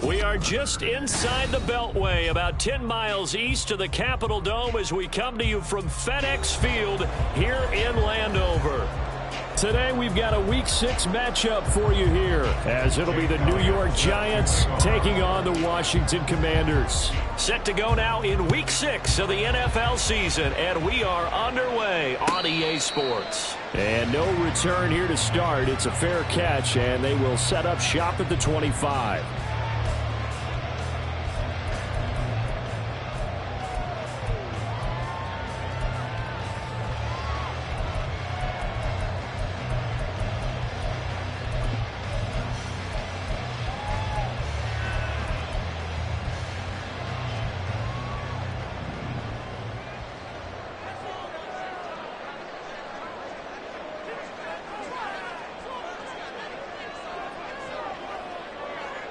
We are just inside the Beltway, about 10 miles east of the Capitol Dome as we come to you from FedEx Field here in Landover. Today we've got a Week 6 matchup for you here, as it'll be the New York Giants taking on the Washington Commanders. Set to go now in Week 6 of the NFL season, and we are underway on EA Sports. And no return here to start. It's a fair catch, and they will set up shop at the 25.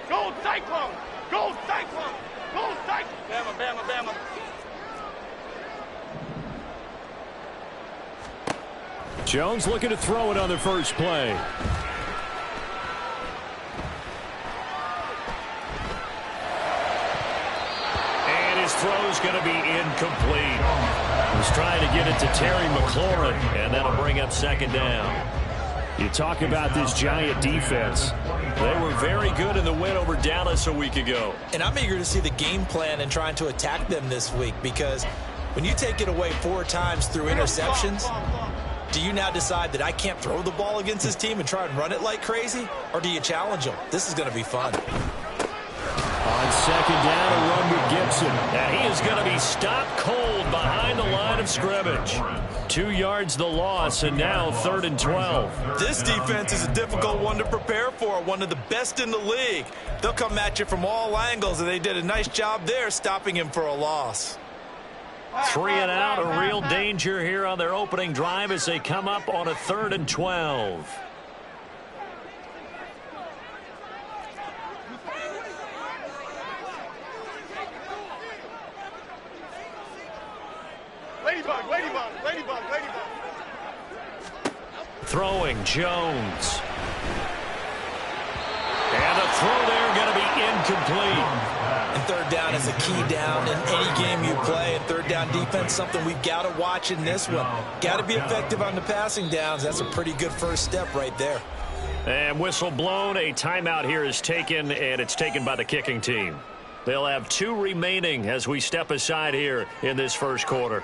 Go Cyclone! Go Cyclone! Go Cyclone! Bama, Bama, Bama. Jones looking to throw it on the first play. And his throw's going to be incomplete. He's trying to get it to Terry McLaurin, and that'll bring up second down. You talk about this Giant defense. They were very good in the win over Dallas a week ago. And I'm eager to see the game plan and trying to attack them this week, because when you take it away 4 times through interceptions, do you now decide that I can't throw the ball against this team and try and run it like crazy? Or do you challenge them? This is going to be fun. On second down, a run with Gibson. And he is going to be stopped cold behind the line of scrimmage. 2 yards the loss, and now 3rd and 12. This defense is a difficult one to prepare for, one of the best in the league. They'll come at you from all angles, and they did a nice job there stopping him for a loss. 3 and out, a real danger here on their opening drive as they come up on a 3rd and 12. Ladybug, ladybug, ladybug, ladybug. Throwing Jones. And the throw there going to be incomplete. And 3rd down is a key down in any game you play. And 3rd down defense, something we've got to watch in this one. Got to be effective on the passing downs. That's a pretty good first step right there. And whistle blown. A timeout here is taken, and it's taken by the kicking team. They'll have 2 remaining as we step aside here in this first quarter.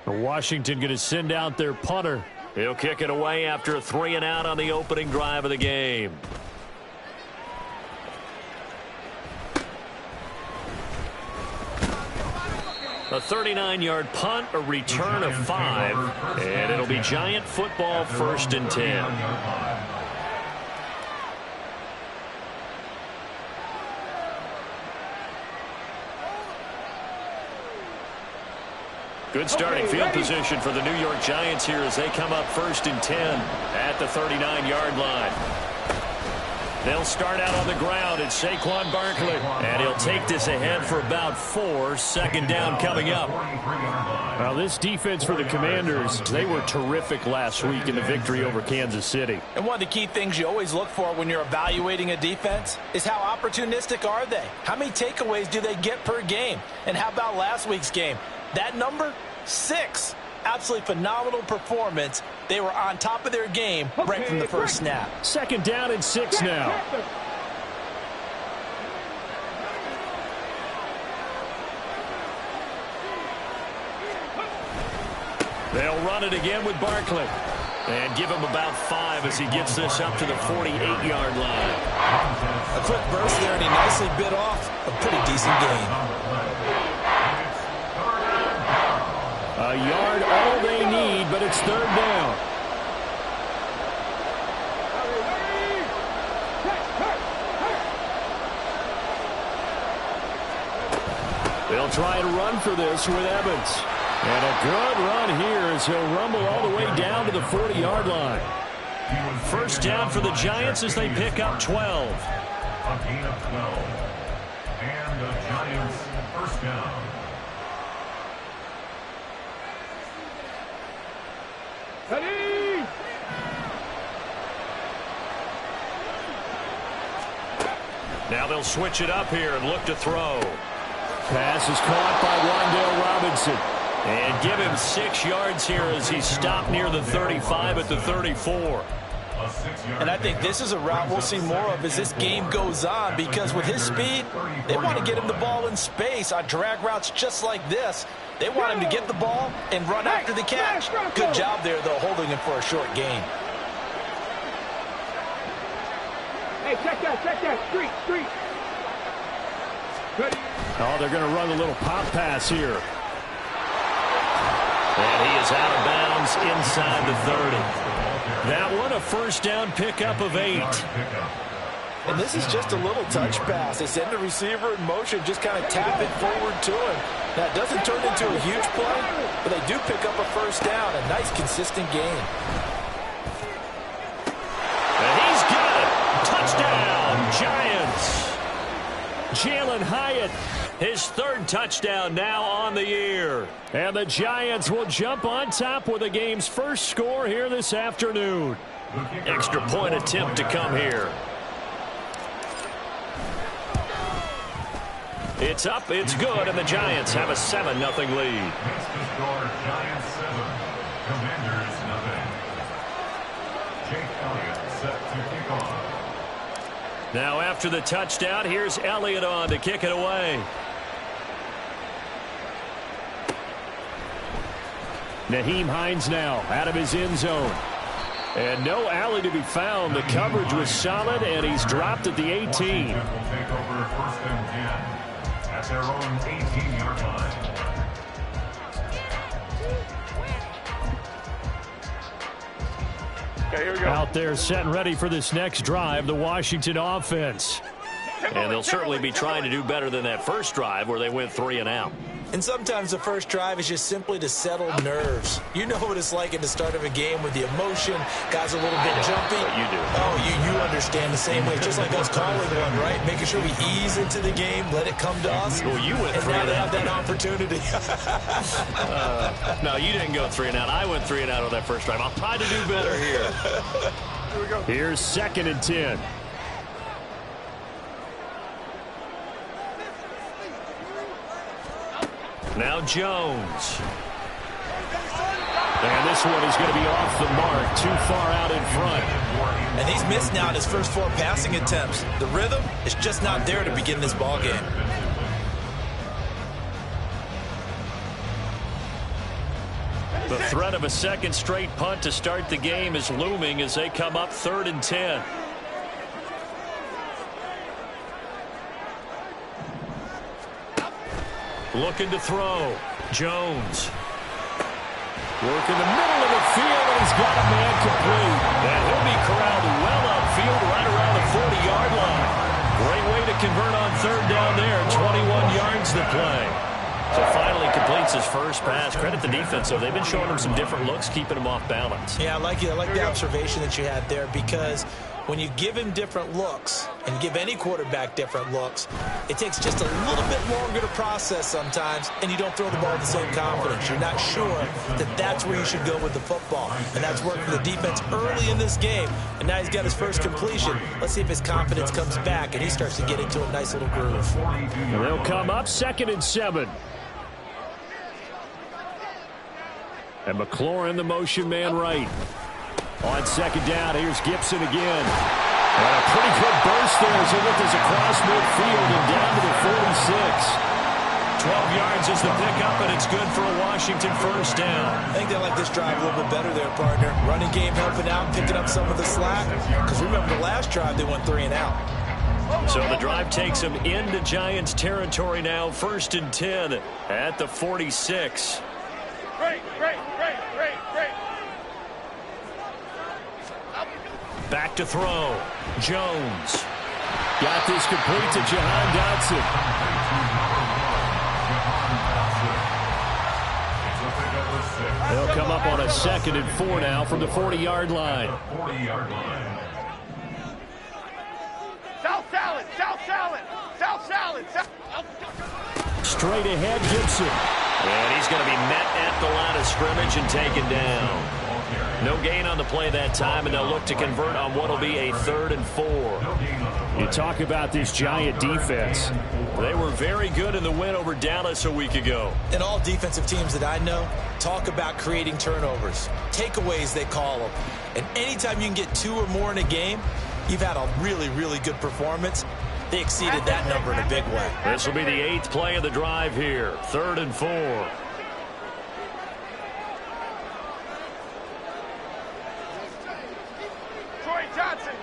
Washington going to send out their punter. He'll kick it away after a 3 and out on the opening drive of the game. A 39-yard punt, a return of 5, and it'll be Giant football 1st and 10. Good starting field position for the New York Giants here as they come up 1st and 10 at the 39-yard line. They'll start out on the ground. It's Saquon Barkley, and he'll take this ahead for about 4. 2nd down coming up. Well, this defense for the Commanders, they were terrific last week in the victory over Kansas City. And one of the key things you always look for when you're evaluating a defense is how opportunistic are they? How many takeaways do they get per game? And how about last week's game? That number, 6. Absolutely phenomenal performance. They were on top of their game right from the first snap. 2nd down and 6 now. They'll run it again with Barkley. And give him about 5 as he gets this up to the 48-yard line. A quick burst there, and he nicely bit off a pretty decent gain. A yard, all they need, but it's 3rd down. They'll try to run for this with Evans. And a good run here as he'll rumble all the way down to the 40-yard line. 1st down for the Giants as they pick up 12. A gain of 12. And the Giants 1st down. Now they'll switch it up here and look to throw. Pass is caught by Wan'Dale Robinson. And give him 6 yards here as he stopped near the 35 at the 34. And I think this is a route we'll see more of as this game goes on, because with his speed, they want to get him the ball in space on drag routes just like this. They want him to get the ball and run after the catch. Good job there, though, holding him for a short gain. Hey, check that, street. Good. Oh, they're going to run a little pop pass here. And he is out of bounds inside the 30. That one, a first down pickup of 8. And this is just a little touch pass. They send the receiver in motion, just kind of tap it forward to him. Now, it doesn't turn into a huge play, but they do pick up a first down. A nice, consistent gain. And he's got it. Touchdown, Giants. Jalen Hyatt, his 3rd touchdown now on the year. And the Giants will jump on top with the game's first score here this afternoon. Extra point attempt to come here. It's up, it's good, and the Giants have a 7-0 lead. Giants 7, Commanders 0. Jake Elliott set to kick off. Now after the touchdown, here's Elliott on to kick it away. Nyheim Hines now out of his end zone. And no alley to be found. The coverage was solid, and he's dropped at the 18. Washington will take over 1st and 10 at their own 18-yard line. Okay, here we go. Out there set and ready for this next drive, the Washington offense. And they'll certainly be trying to do better than that first drive where they went 3 and out. And sometimes the first drive is just simply to settle nerves. You know what it's like at the start of a game with the emotion. Guys a little bit jumpy. But you do. Oh, you understand the same way. Just like us calling one, right? Making sure we ease into the game, let it come to us. Well, you went and 3 now and they out. have that opportunity. No, you didn't go 3 and out. I went 3 and out on that first drive. I'll try to do better here. Here we go. Here's 2nd and 10. Now Jones. And this one is going to be off the mark, too far out in front. And he's missed now in his first 4 passing attempts. The rhythm is just not there to begin this ball game. The threat of a 2nd straight punt to start the game is looming as they come up 3rd and 10. Looking to throw. Jones. Work in the middle of the field, and he's got a man complete. And he'll be corralled well upfield right around the 40-yard line. Great way to convert on 3rd down there. 21 yards to play. So finally completes his first pass. Credit the defense, though. They've been showing him some different looks, keeping him off balance. Yeah, I like the observation that you had there, because when you give him different looks and give any quarterback different looks, it takes just a little bit longer to process sometimes, and you don't throw the ball with the same confidence. You're not sure that that's where you should go with the football, and that's worked for the defense early in this game, and now he's got his first completion. Let's see if his confidence comes back and he starts to get into a nice little groove. They'll come up 2nd and 7. And McLaurin, the motion man right. On 2nd down, here's Gibson again. And a pretty good burst there as he looked across midfield and down to the 46. 12 yards is the pickup, and it's good for a Washington first down. I think they like this drive a little bit better there, partner. Running game helping out, picking up some of the slack. Because remember, the last drive they went 3 and out. So the drive takes them into Giants territory now. 1st and 10 at the 46. Great. Back to throw. Jones. Got this complete to Jahan Dotson. They'll come up on a 2nd and 4 now from the 40-yard line. South salad. Straight ahead, Gibson. And he's going to be met at the line of scrimmage and taken down. No gain on the play that time, and they'll look to convert on what will be a 3rd and 4. You talk about this Giant defense. They were very good in the win over Dallas a week ago. And all defensive teams that I know talk about creating turnovers. Takeaways, they call them. And anytime you can get 2 or more in a game, you've had a really, really good performance. They exceeded that number in a big way. This will be the 8th play of the drive here. 3rd and 4.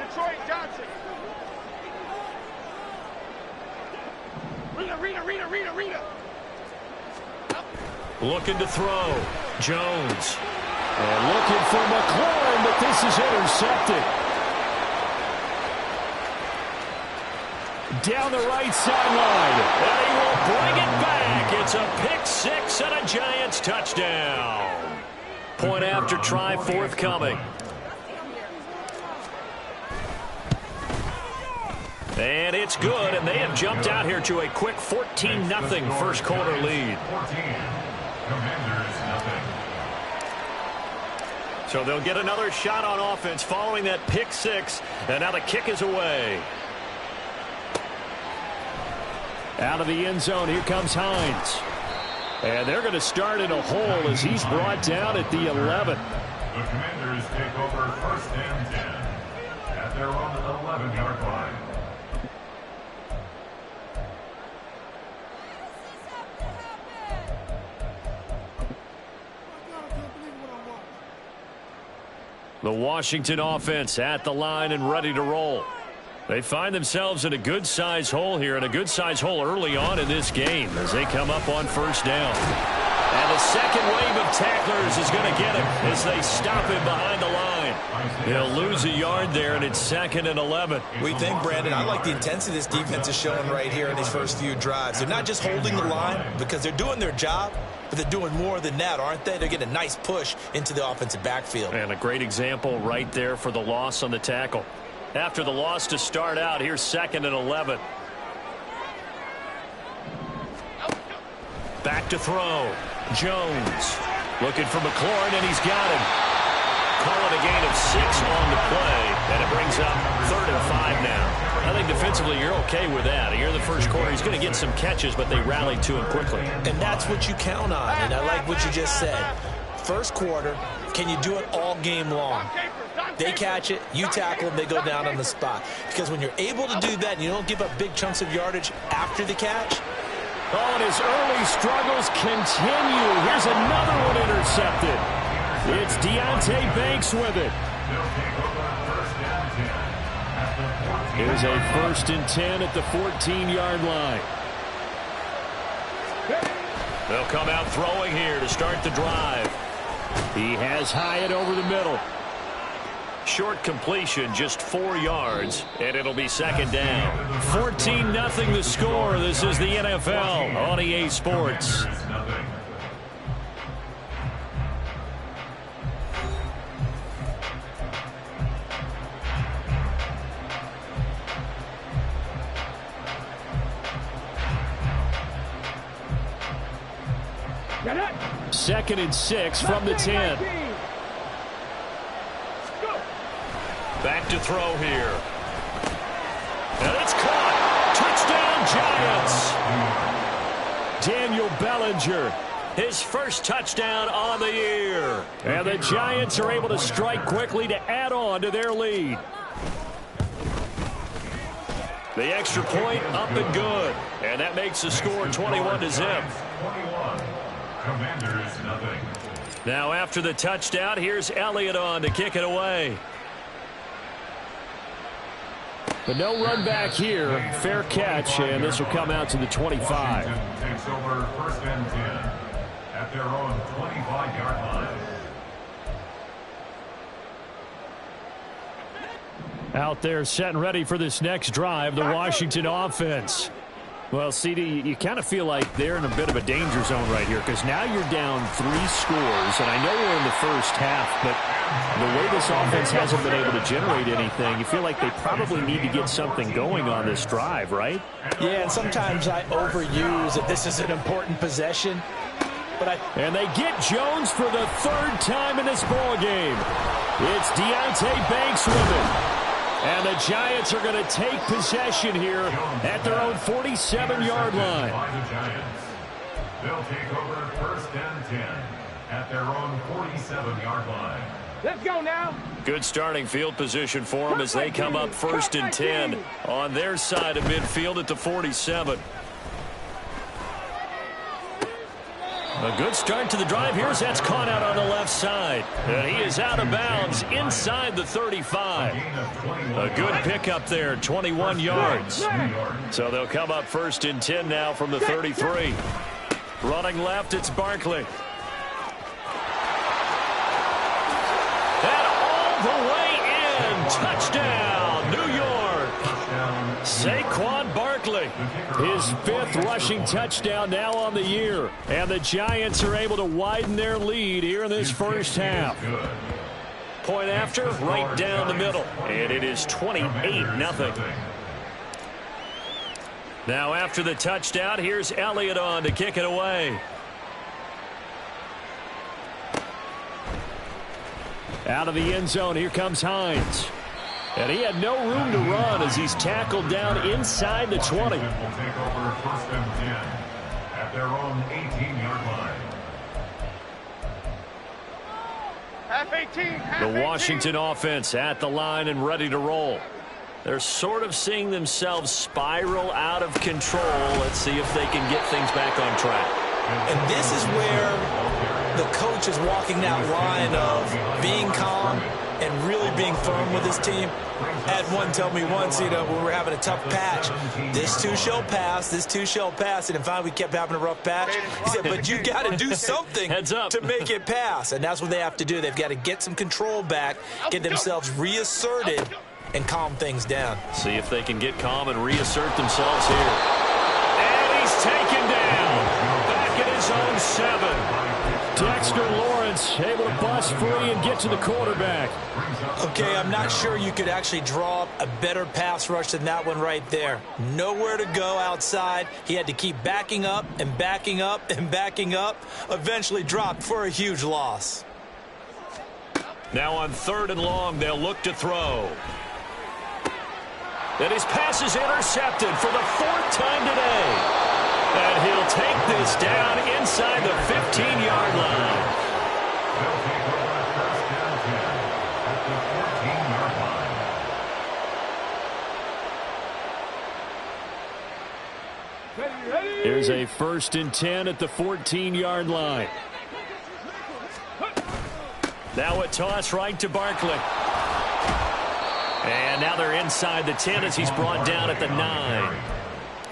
Detroit Johnson. Rita. Looking to throw. Jones. And looking for McLaurin, but this is intercepted. Down the right sideline. And he will bring it back. It's a pick 6 and a Giants touchdown. Point after try forthcoming. And it's good, and they have jumped out here to a quick 14-0 first quarter lead. So they'll get another shot on offense following that pick 6, and now the kick is away. Out of the end zone, here comes Hines. And they're going to start in a hole as he's brought down at the 11. The Commanders take over 1st and 10 at their own 11-yard line. The Washington offense at the line and ready to roll. They find themselves in a good-sized hole here, and a good-sized hole early on in this game as they come up on 1st down. And the second wave of tacklers is going to get him as they stop him behind the line. He'll lose a yard there, and it's 2nd and 11. We think, Brandon, I like the intensity this defense is showing right here in these first few drives. They're not just holding the line because they're doing their job, but they're doing more than that, aren't they? They're getting a nice push into the offensive backfield. And a great example right there for the loss on the tackle. After the loss to start out, here's 2nd and 11. Back to throw. Jones looking for McLaurin, and he's got him. Call it a gain of 6 on the play, and it brings up 3rd and 5 now. I think defensively you're okay with that. Here in the first quarter, he's going to get some catches, but they rallied to him quickly. And that's what you count on, and I like what you just said. First quarter, can you do it all game long? They catch it, you tackle them, they go down on the spot. Because when you're able to do that and you don't give up big chunks of yardage after the catch. Oh, and his early struggles continue. Here's another one intercepted. It's Deonte Banks with it. Here's a 1st and 10 at the 14-yard line. They'll come out throwing here to start the drive. He has Hyatt over the middle. Short completion, just 4 yards, and it'll be 2nd down. 14-0 the score. This is the NFL on EA Sports. Second and 6 from the 10. Back to throw here. And it's caught. Touchdown, Giants. Daniel Bellinger. His first touchdown on the year. And the Giants are able to strike quickly to add on to their lead. The extra point up and good. And that makes the score 21-0. Commanders, nothing. Now after the touchdown, here's Elliott on to kick it away. But no run back here. Fair catch, and this will come out to the 25. Washington takes over 1st and 10 at their own 25-yard line. Out there set and ready for this next drive, the Washington offense. Well, CD, you kind of feel like they're in a bit of a danger zone right here because now you're down 3 scores, and I know we're in the first half, but the way this offense hasn't been able to generate anything, you feel like they probably need to get something going on this drive, right? Yeah, and sometimes I overuse that this is an important possession. And they get Jones for the third time in this ball game. It's Deonte Banks with it. And the Giants are going to take possession here at their own 47-yard line. They'll take over first and 10 at their own 47-yard line. Let's go now. Good starting field position for them as they come up first and 10 on their side of midfield at the 47. A good start to the drive. Here's that's caught out on the left side. And he is out of bounds inside the 35. A good pickup there, 21 yards. So they'll come up first and 10 now from the 33. Running left, it's Barkley. And all the way in. Touchdown, New York. Saquon Barkley, his fifth rushing touchdown now on the year. And the Giants are able to widen their lead here in this first half. Point after, right down the middle. And it is 28-0. Now after the touchdown, here's Elliott on to kick it away. Out of the end zone, here comes Hines. And he had no room to run as he's tackled down inside the 20. Will take over first and 10 at their own 18-yard line. Half 18. Half The 18. Washington offense at the line and ready to roll. They're sort of seeing themselves spiral out of control. Let's see if they can get things back on track. And this is where the coach is walking that line of being calm and really being firm with his team. I had one tell me once, when we were having a tough patch, this too shall pass, this too shall pass. And finally we kept having a rough patch. He said, but you got to do something to make it pass. And that's what they have to do. They've got to get some control back, get themselves reasserted, and calm things down. See if they can get calm and reassert themselves here. And he's taken down. Back at his own 7. Dexter Lawrence able to bust free and get to the quarterback. Okay, I'm not sure you could actually draw up a better pass rush than that one right there. Nowhere to go outside. He had to keep backing up and backing up and backing up. Eventually dropped for a huge loss. Now on 3rd and long, they'll look to throw. And his pass is intercepted for the 4th time today. And he'll take this down inside the 15-yard line. They'll take over first and 10 at the 14-yard line. Ready. Here's a 1st and 10 at the 14-yard line. Now a toss right to Barkley. And now they're inside the 10 as he's brought down at the 9.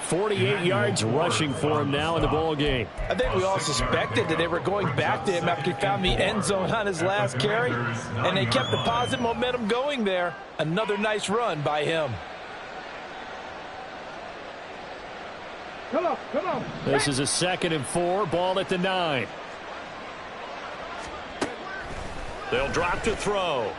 48 yards rushing for him now in the ball game. I think we all suspected that they were going back to him after he found the end zone on his last carry, and they kept the positive momentum going there. Another nice run by him. Come on, come on. This is a 2nd and 4, ball at the 9. They'll drop to throw.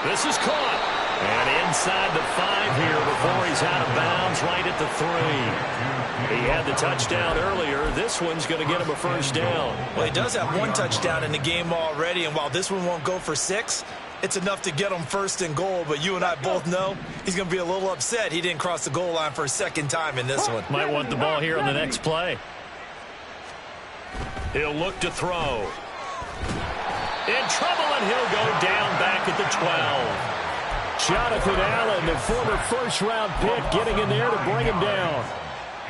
This is caught. And inside the 5 here before he's out of bounds right at the 3. He had the touchdown earlier. This one's going to get him a first down. Well, he does have one touchdown in the game already, and while this one won't go for 6, it's enough to get him 1st and goal. But you and I both know he's going to be a little upset he didn't cross the goal line for a 2nd time in this one. Might want the ball here on the next play. He'll look to throw. In trouble, and he'll go down back at the 12. Jonathan Allen, the former first-round pick, getting in there to bring him down.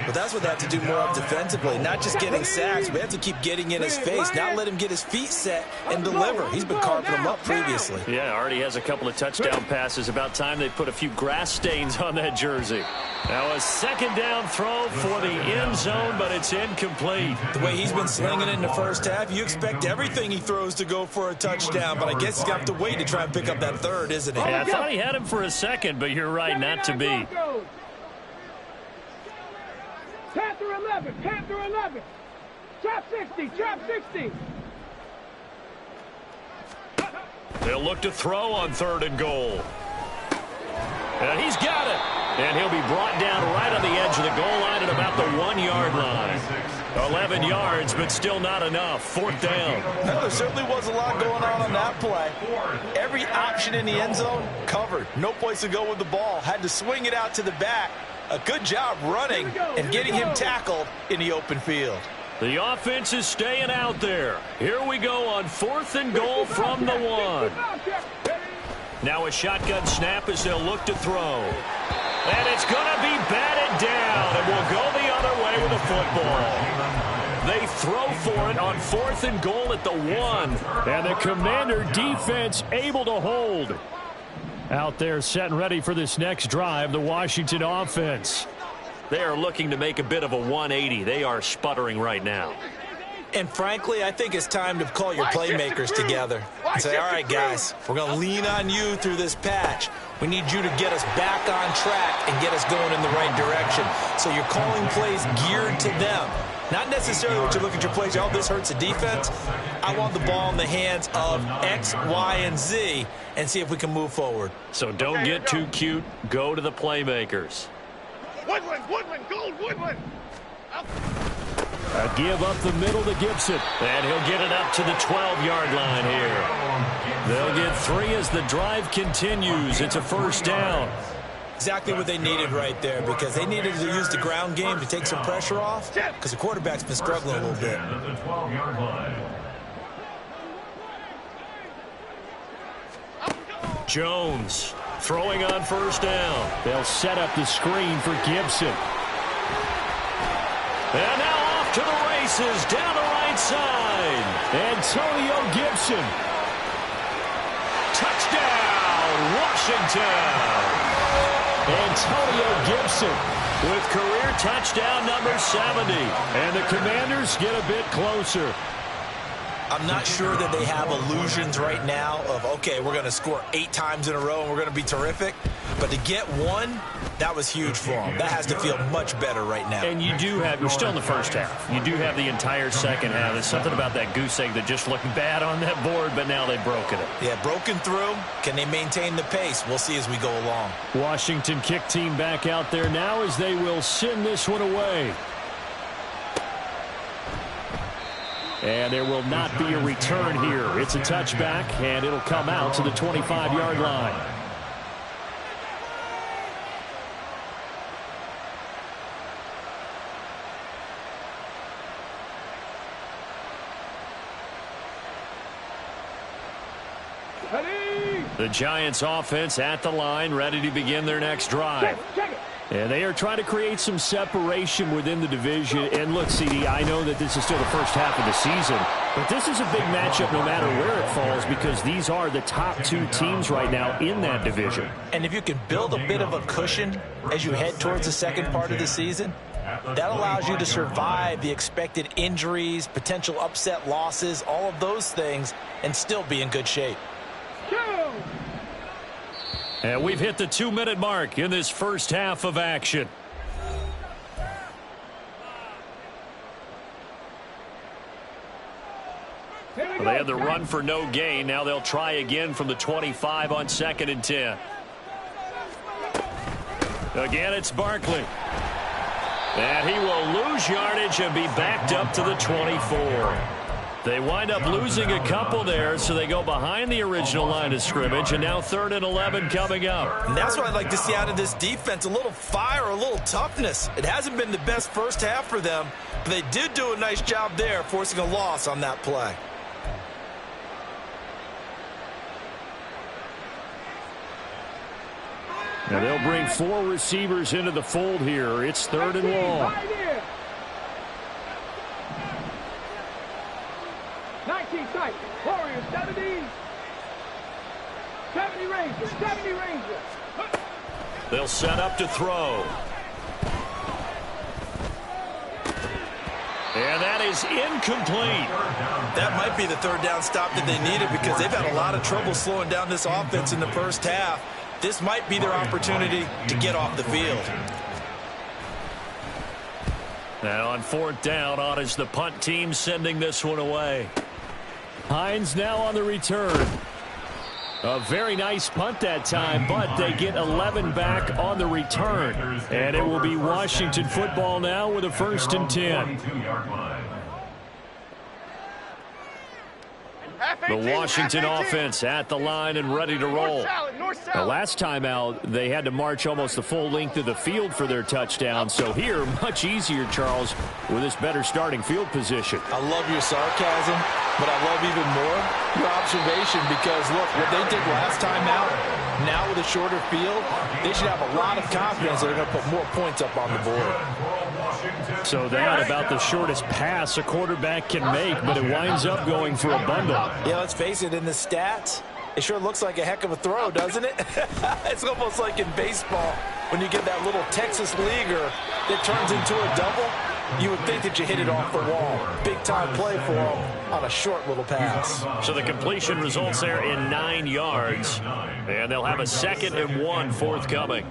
But that's what they have to do more of defensively, not just getting sacks. We have to keep getting in his face, not let him get his feet set and deliver. He's been carving them up previously. Yeah, already has a couple of touchdown passes. About time they put a few grass stains on that jersey. Now a 2nd down throw for the end zone, but it's incomplete. The way he's been slinging it in the first half, you expect everything he throws to go for a touchdown, but I guess he's got to wait to try and pick up that 3rd, isn't he? Yeah, I thought he had him for a 2nd, but you're right, not to be. Panther 11, Panther 11. Trap 60, trap 60. They'll look to throw on 3rd and goal. And he's got it. And he'll be brought down right on the edge of the goal line at about the 1-yard line. 11 yards, but still not enough. 4th down. No, there certainly was a lot going on that play. Every option in the end zone covered. No place to go with the ball. Had to swing it out to the back. A good job running and getting him tackled in the open field. The offense is staying out there. Here we go on 4th and goal from the 1. Now a shotgun snap as they'll look to throw. And it's going to be batted down, and we'll go the other way with the football. They throw for it on 4th and goal at the 1. And the Commander defense able to hold. Out there set and ready for this next drive, the Washington offense. They are looking to make a bit of a 180. They are sputtering right now. And frankly, I think it's time to call your playmakers together and say, all right, guys, we're going to lean on you through this patch. We need you to get us back on track and get us going in the right direction. So you're calling plays geared to them. Not necessarily what you look at your plays, oh, this hurts the defense. I want the ball in the hands of X, Y, and Z and see if we can move forward. So don't get too cute. Go to the playmakers. Woodland, Gold, Woodland. A give up the middle to Gibson. And he'll get it up to the 12-yard line here. They'll get 3 as the drive continues. It's a 1st down. Exactly what they needed right there, because they needed to use the ground game to take some pressure off, because the quarterback's been struggling a little bit. Jones throwing on 1st down. They'll set up the screen for Gibson. And now off to the races down the right side. Antonio Gibson. Touchdown, Washington. Antonio Gibson with career touchdown number 70. And the Commanders get a bit closer. I'm not sure that they have illusions right now of, okay, we're going to score 8 times in a row and we're going to be terrific. But to get 1, that was huge for them. That has to feel much better right now. And you do have, you're still in the first half. You do have the entire second half. There's something about that goose egg that just looked bad on that board, but now they've broken it. Yeah, broken through. Can they maintain the pace? We'll see as we go along. Washington kick team back out there now as they will send this one away. And there will not be a return here. It's a touchback, and it'll come out to the 25-yard line. The Giants offense at the line, ready to begin their next drive. And they are trying to create some separation within the division. And look, CD, I know that this is still the first half of the season, but this is a big matchup no matter where it falls, because these are the top 2 teams right now in that division. And if you can build a bit of a cushion as you head towards the second part of the season, that allows you to survive the expected injuries, potential upset losses, all of those things, and still be in good shape. And we've hit the 2-minute mark in this first half of action. Well, they had the run for no gain. Now they'll try again from the 25 on 2nd and 10. Again, it's Barkley. And he will lose yardage and be backed up to the 24. They wind up losing a couple there, so they go behind the original line of scrimmage, and now 3rd and 11 coming up. And that's what I'd like to see out of this defense, a little fire, a little toughness. It hasn't been the best first half for them, but they did do a nice job there, forcing a loss on that play. Now they'll bring 4 receivers into the fold here. It's 3rd and long. 19 tight. Warriors, 70. 70 Rangers, 70 Rangers. They'll set up to throw. And that is incomplete. That might be the 3rd down stop that they needed, because they've had a lot of trouble slowing down this offense in the first half. This might be their opportunity to get off the field. Now on 4th down, on is the punt team sending this one away. Hines now on the return. A very nice punt that time, but they get 11 back on the return. And it will be Washington football now with a 1st and 10. The Washington offense at the line and ready to roll. The last time out, they had to march almost the full length of the field for their touchdown. So here, much easier, Charles, with this better starting field position. I love your sarcasm, but I love even more your observation because, look, what they did last time out, now with a shorter field, they should have a lot of confidence that they're going to put more points up on the board. So that about the shortest pass a quarterback can make, but it winds up going for a bundle. Yeah, let's face it, in the stats, it sure looks like a heck of a throw, doesn't it? It's almost like in baseball when you get that little Texas leaguer that turns into a double. You would think that you hit it off the wall. Big-time play for him on a short little pass. So the completion results there in 9 yards, and they'll have a 2nd and 1 forthcoming.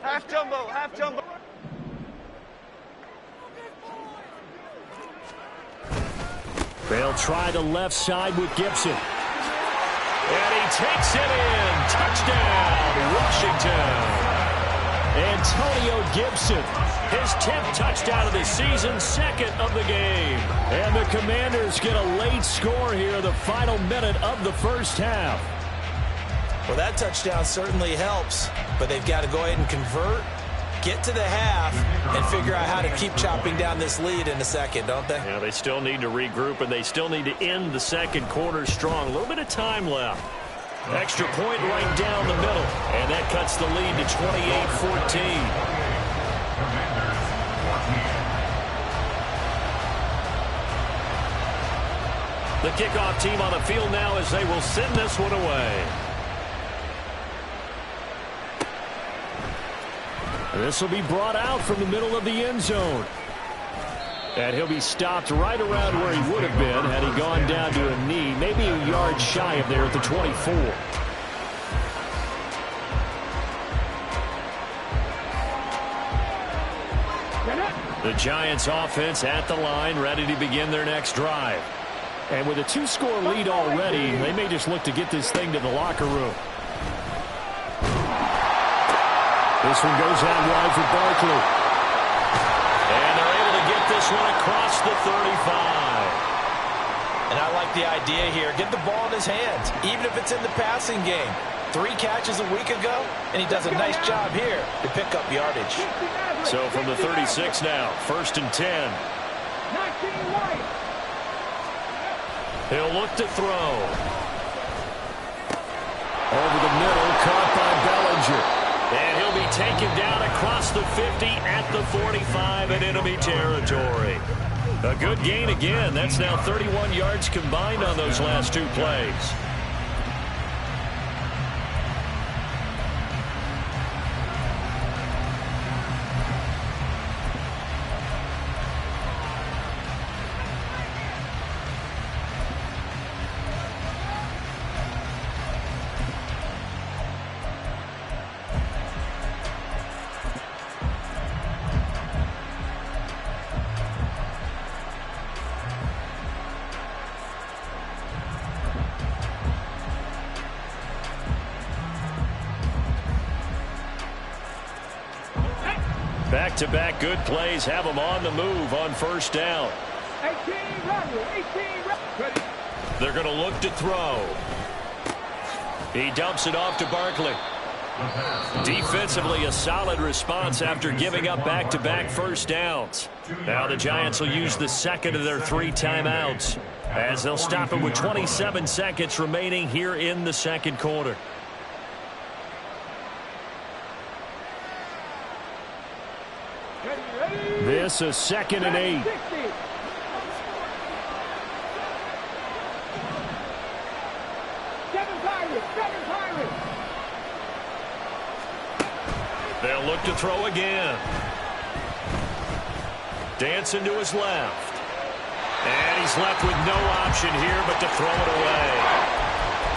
Half jumbo, half jumbo. They'll try the left side with Gibson. And he takes it in. Touchdown, Washington. Antonio Gibson, his 10th touchdown of the season, 2nd of the game. And the Commanders get a late score here, the final minute of the first half. Well, that touchdown certainly helps, but they've got to go ahead and convert, get to the half, and figure out how to keep chopping down this lead in the second, don't they? Yeah, they still need to regroup, and they still need to end the second quarter strong. A little bit of time left. Extra point right down the middle, and that cuts the lead to 28-14. The kickoff team on the field now as they will send this one away. This will be brought out from the middle of the end zone. And he'll be stopped right around where he would have been had he gone down to a knee, maybe a yard shy of there at the 24. The Giants offense at the line, ready to begin their next drive. And with a 2-score lead already, they may just look to get this thing to the locker room. This one goes out wide for Barkley. And they're able to get this one across the 35. And I like the idea here. Get the ball in his hands, even if it's in the passing game. 3 catches a week ago, and he does a nice job here to pick up yardage. So from the 36 now, 1st and 10. He'll look to throw. Over the middle, caught by Bellinger. And he'll be taken down across the 50 at the 45 in enemy territory. A good gain again. That's now 31 yards combined on those last 2 plays. Back-to-back good plays have them on the move on 1st down. 18 ready. They're going to look to throw. He dumps it off to Barkley. Defensively, a solid response after giving up back-to-back 1st downs. Now the Giants will use the 2nd of their 3 timeouts as they'll stop it with 27 seconds remaining here in the 2nd quarter. This is 2nd and 8. They'll look to throw again. Dancing to his left. And he's left with no option here but to throw it away.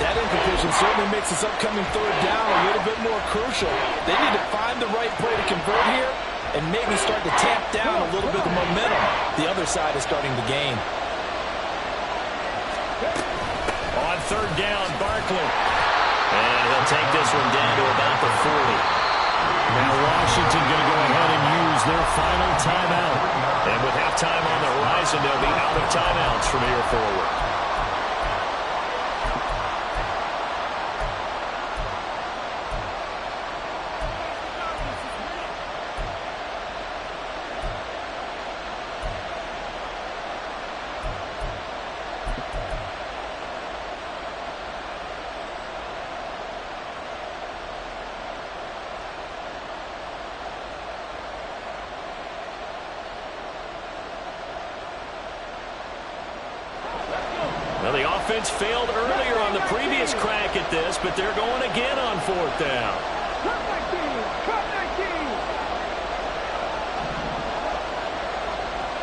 That incompletion certainly makes this upcoming third down a little bit more crucial. They need to find the right play to convert here and maybe start to tamp down a little bit of momentum the other side is starting to gain. On third down, Barkley. And he'll take this one down to about the 40. Now Washington going to go ahead and use their final timeout. And with halftime on the horizon, they'll be out of timeouts from here forward. Well, the offense failed earlier on the previous crack at this, but they're going again on fourth down. Cut 19! Cut 19!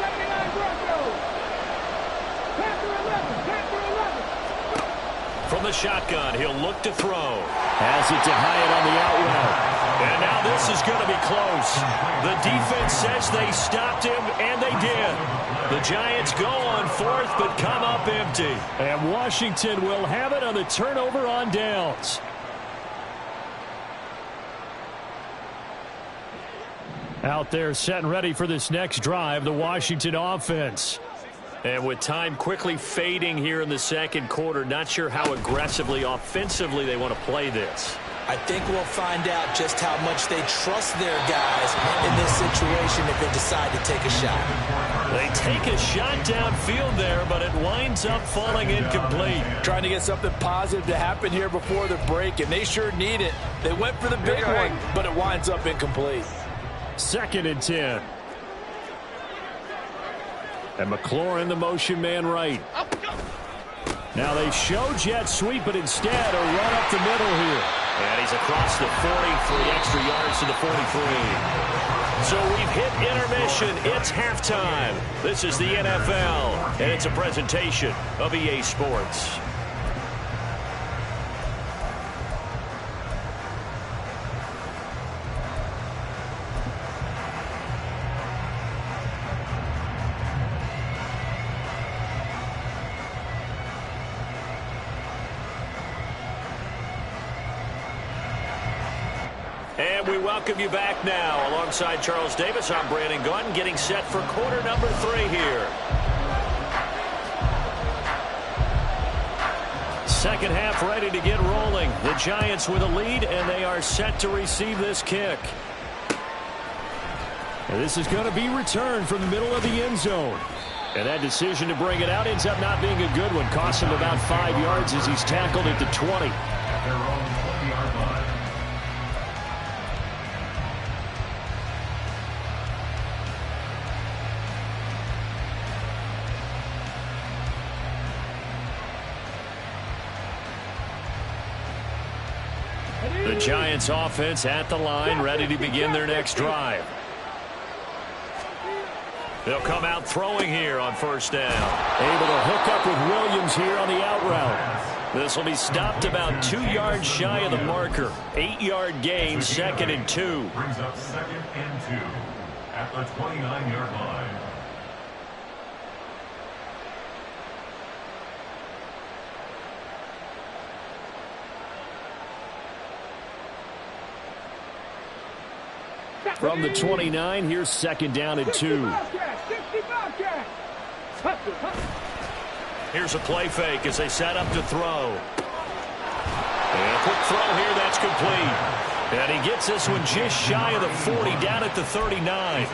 79 Broncos! Panther 11! Panther 11! From the shotgun, he'll look to throw. Has it to Hyatt on the out route. And now this is going to be close. The defense says they stopped him, and they did. The Giants go on fourth, but come up empty. And Washington will have it on the turnover on downs. Out there set and ready for this next drive, the Washington offense. And with time quickly fading here in the second quarter, not sure how aggressively, offensively they want to play this. I think we'll find out just how much they trust their guys in this situation if they decide to take a shot. They take a shot downfield there, but it winds up falling incomplete. Trying to get something positive to happen here before the break, and they sure need it. They went for the big one, but it winds up incomplete. 2nd and 10. And McLaurin, the motion man right. Now they show jet sweep, but instead a run up the middle here. And he's across the 43 extra yards to the 43. So we've hit intermission. It's halftime. This is the NFL, and it's a presentation of EA Sports. And we welcome you back now. Alongside Charles Davis, I'm Brandon Gaudin, getting set for quarter number 3 here. Second half ready to get rolling. The Giants with a lead, and they are set to receive this kick. And this is going to be returned from the middle of the end zone. And that decision to bring it out ends up not being a good one. Costs him about 5 yards as he's tackled at the 20. Their own 20-yard line. The Giants offense at the line, ready to begin their next drive. They'll come out throwing here on first down. Able to hook up with Williams here on the out route. This will be stopped about 2 yards shy of the marker. 8-yard gain, 2nd and 2. Brings up 2nd and 2 at the 29-yard line. From the 29, here's 2nd down and 2. Here's a play fake as they set up to throw. And a quick throw here, that's complete. And he gets this one just shy of the 40, down at the 39.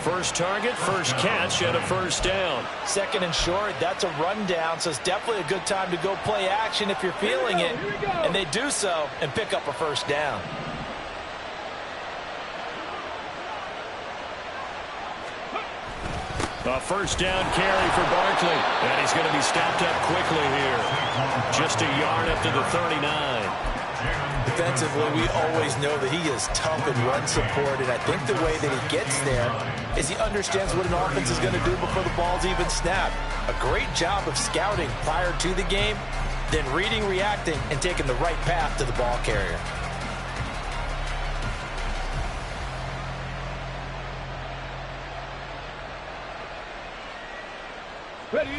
First target, first catch, and a first down. 2nd and short, that's a rundown, so it's definitely a good time to go play action if you're feeling it. And they do so and pick up a first down. A first down carry for Barkley. And he's going to be stopped up quickly here. Just a yard up to the 39. Defensively, we always know that he is tough in run support, and I think the way that he gets there is he understands what an offense is going to do before the ball's even snapped. A great job of scouting prior to the game. then reading, reacting, and taking the right path to the ball carrier.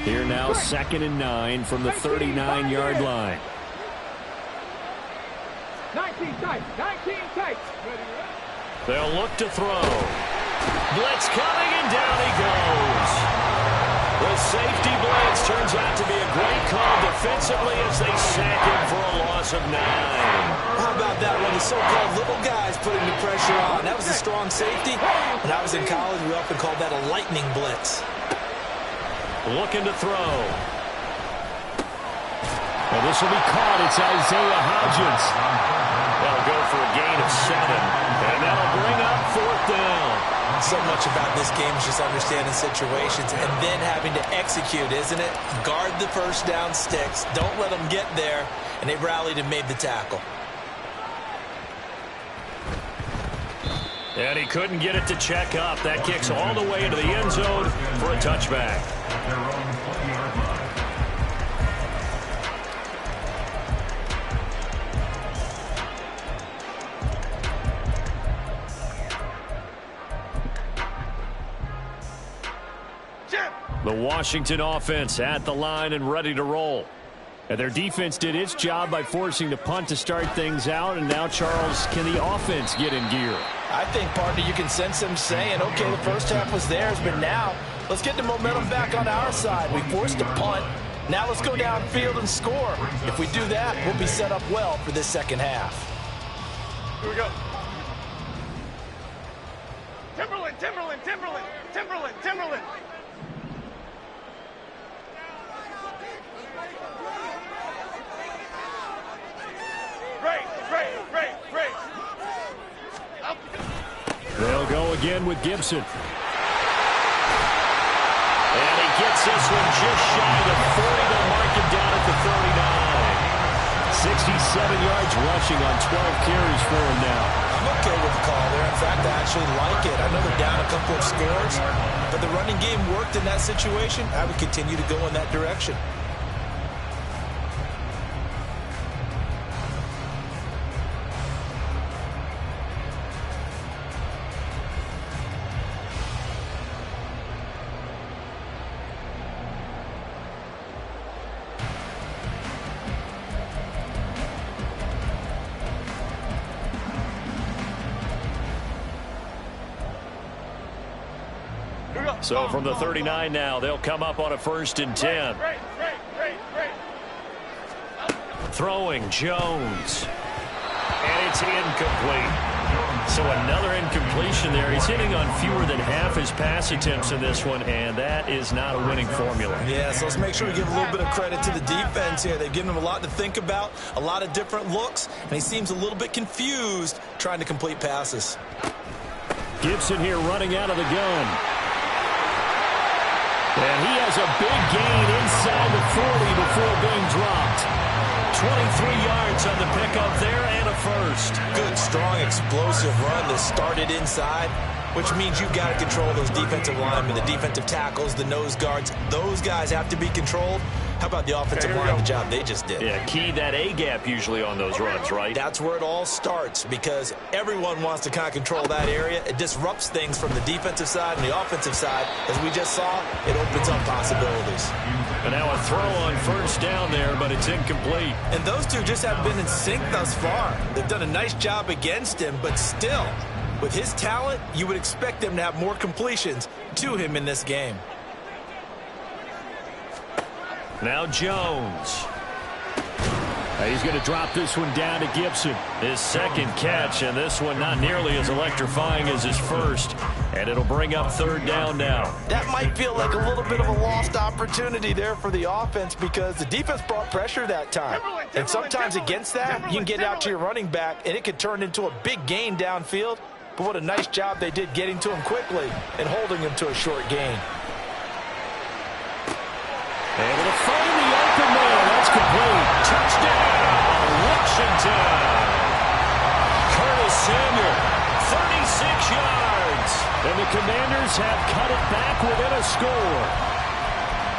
Here now, 2nd and 9 from the 39-yard line. 19 tight, 19 tight. They'll look to throw. Blitz coming, and down he goes. The safety blitz turns out to be a great call defensively as they sack him for a loss of 9. How about that one? The so-called little guys putting the pressure on. That was a strong safety. When I was in college, we often called that a lightning blitz. Looking to throw. Well, this will be caught. It's Isaiah Hodgins. They'll go for a gain of 7, and that'll bring up 4th down. So much about this game is just understanding situations and then having to execute, isn't it? Guard the first down sticks. Don't let them get there, and they rallied and made the tackle. And he couldn't get it to check up. That kicks all the way into the end zone for a touchback. Their own 20-yard line. The Washington offense at the line and ready to roll. And their defense did its job by forcing the punt to start things out. And now, Charles, can the offense get in gear? I think, partner, you can sense them saying, okay, the first half was theirs, but now let's get the momentum back on our side. We forced a punt. Now let's go downfield and score. If we do that, we'll be set up well for this second half. Here we go. Timberland, Timberland, Timberland, Timberland, Timberland. They'll go again with Gibson. And he gets this one just shy of 40. They'll mark him down at the 39. 67 yards rushing on 12 carries for him now. I'm okay with the call there. In fact, I actually like it. I know they're down a couple of scores, but the running game worked in that situation. I would continue to go in that direction. So from the 39 now, they'll come up on a 1st and 10. Throwing Jones. And it's incomplete. So another incompletion there. He's hitting on fewer than half his pass attempts in this one, and that is not a winning formula. Yeah, so let's make sure we give a little bit of credit to the defense here. They've given him a lot to think about, a lot of different looks, and he seems a little bit confused trying to complete passes. Gibson here running out of the gun. And he has a big gain inside the 40 before being dropped. 23 yards on the pickup there and a first. Good, strong, explosive run that started inside, which means you've got to control those defensive linemen, the defensive tackles, the nose guards. Those guys have to be controlled. How about the offensive line, the job they just did? Yeah, key that A-gap usually on those runs, right? That's where it all starts because everyone wants to kind of control that area. It disrupts things from the defensive side and the offensive side. As we just saw, it opens up possibilities. And now a throw on 1st down there, but it's incomplete. And those two just haven't been in sync thus far. They've done a nice job against him, but still, with his talent, you would expect them to have more completions to him in this game. Now Jones. He's going to drop this one down to Gibson. His 2nd catch, and this one not nearly as electrifying as his first. And it'll bring up 3rd down now. That might feel like a little bit of a lost opportunity there for the offense because the defense brought pressure that time. And sometimes against that, you can get out to your running back, and it could turn into a big gain downfield. But what a nice job they did getting to him quickly and holding him to a short gain. Able to find the open man. That's complete. Touchdown, Washington. Curtis Samuel, 36 yards. And the Commanders have cut it back within a score.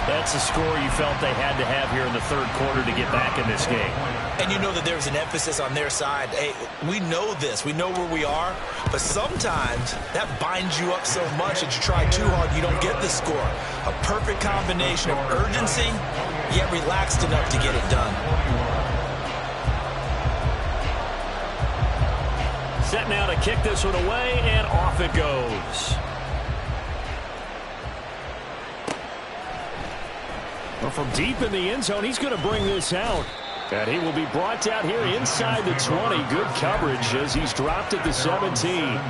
That That's a score you felt they had to have here in the third quarter to get back in this game. And you know that there's an emphasis on their side. Hey, we know this. We know where we are. But sometimes that binds you up so much that you try too hard, you don't get the score. A perfect combination of urgency, yet relaxed enough to get it done. Set now to kick this one away, and off it goes. Well, from deep in the end zone, he's going to bring this out. And he will be brought down here inside the 20. Good coverage as he's dropped at the 17.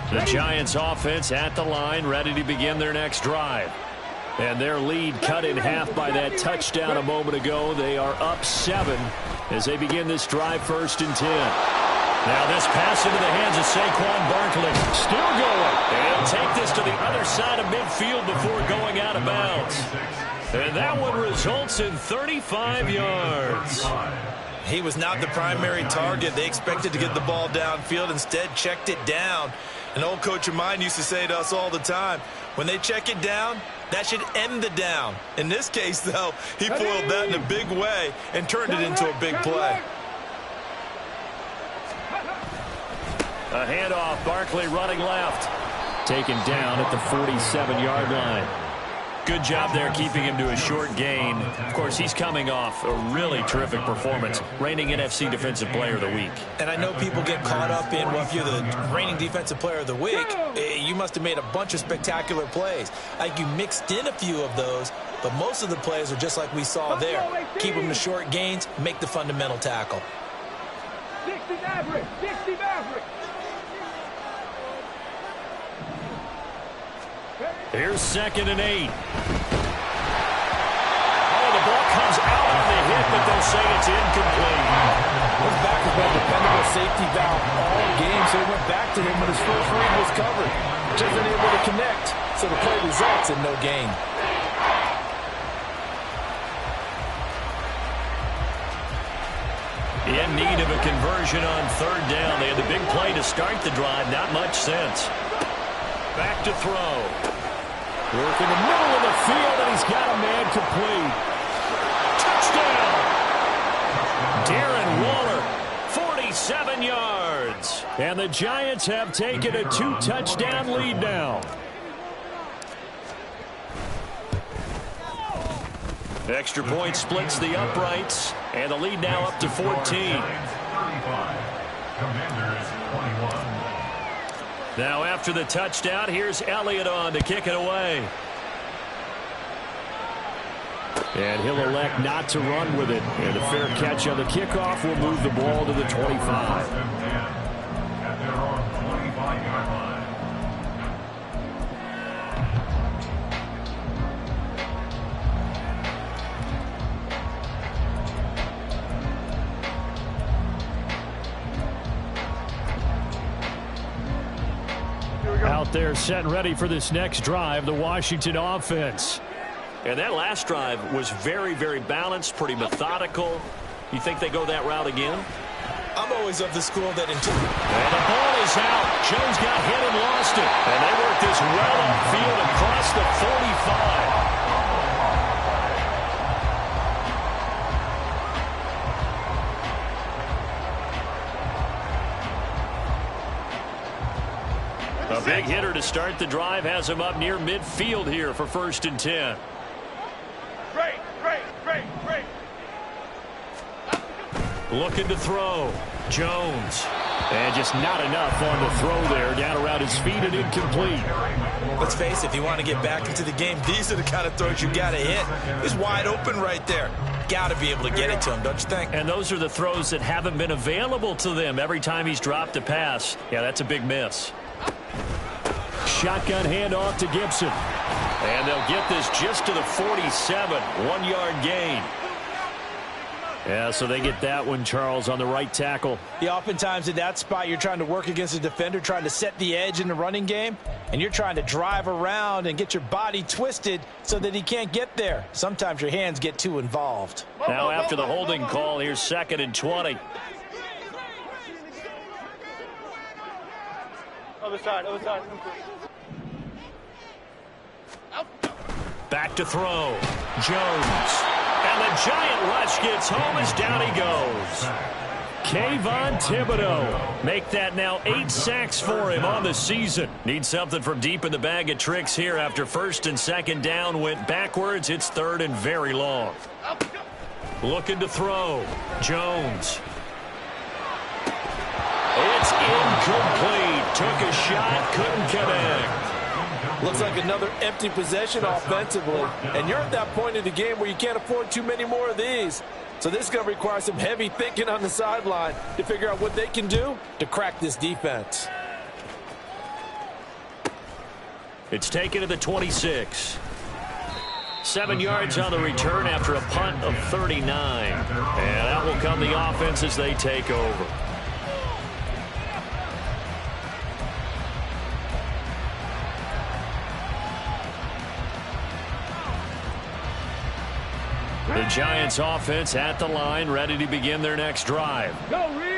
The Giants offense at the line, ready to begin their next drive. And their lead cut in half by that touchdown a moment ago. They are up 7 as they begin this drive, 1st and 10. Now this pass into the hands of Saquon Barkley. Still going. And take this to the other side of midfield before going out of bounds. And that one results in 35 yards. He was not the primary target. They expected to get the ball downfield. Instead, checked it down. An old coach of mine used to say to us all the time, when they check it down, that should end the down. In this case, though, he foiled that in a big way and turned it into a big play. A handoff, Barkley running left. Taken down at the 47-yard line. Good job there keeping him to a short gain. Of course, he's coming off a really terrific performance, reigning NFC Defensive Player of the Week. And I know people get caught up in, well, if you're the reigning Defensive Player of the Week, you must have made a bunch of spectacular plays. Like you mixed in a few of those, but most of the plays are just like we saw there. Keep them to short gains, make the fundamental tackle. 60 average, 60 average. Here's 2nd and 8. Oh, the ball comes out on the hit, but they'll say it's incomplete. His back has been a dependable safety valve all game, so he went back to him when his first read was covered. Just unable to connect, so the play results in no gain. In need of a conversion on 3rd down. They had the big play to start the drive. Not much sense. Back to throw. Work in the middle of the field, and he's got a man complete. Touchdown! Darren Waller, 47 yards. And the Giants have taken a 2-touchdown lead now. Extra point splits the uprights, and the lead now up to 14. Commanders 21. Now after the touchdown, here's Elliott on to kick it away. And he'll elect not to run with it. And a fair catch on the kickoff will move the ball to the 25. At their own 25-yard line. Out there set and ready for this next drive, the Washington offense. And that last drive was very, very balanced, pretty methodical. You think they go that route again? I'm always of the school that until... And the ball is out. Jones got hit and lost it. And they work this well upfield across the 45. A big hitter to start the drive has him up near midfield here for 1st and 10. Great. Looking to throw. Jones. And just not enough on the throw there. Down around his feet and incomplete. Let's face it, if you want to get back into the game, these are the kind of throws you got to hit. He's wide open right there. Got to be able to get it to him, don't you think? And those are the throws that haven't been available to them every time he's dropped a pass. Yeah, that's a big miss. Shotgun handoff to Gibson. And they'll get this just to the 47. 1-yard gain. Yeah, so they get that one, Charles, on the right tackle. Yeah, oftentimes in that spot, you're trying to work against a defender, trying to set the edge in the running game, and you're trying to drive around and get your body twisted so that he can't get there. Sometimes your hands get too involved. Now after the holding call, here's 2nd and 20. Other side. Back to throw. Jones. And the giant rush gets home as down he goes. Kayvon Thibodeaux. Make that now 8 sacks for him on the season. Need something from deep in the bag of tricks here after 1st and 2nd down went backwards. It's 3rd and very long. Looking to throw. Jones. It's incomplete. Took a shot, couldn't connect. Looks like another empty possession offensively. And you're at that point in the game where you can't afford too many more of these. So this is going to require some heavy thinking on the sideline to figure out what they can do to crack this defense. It's taken to the 26. 7 yards on the return after a punt of 39. And that will come the offense as they take over. The Giants offense at the line, ready to begin their next drive.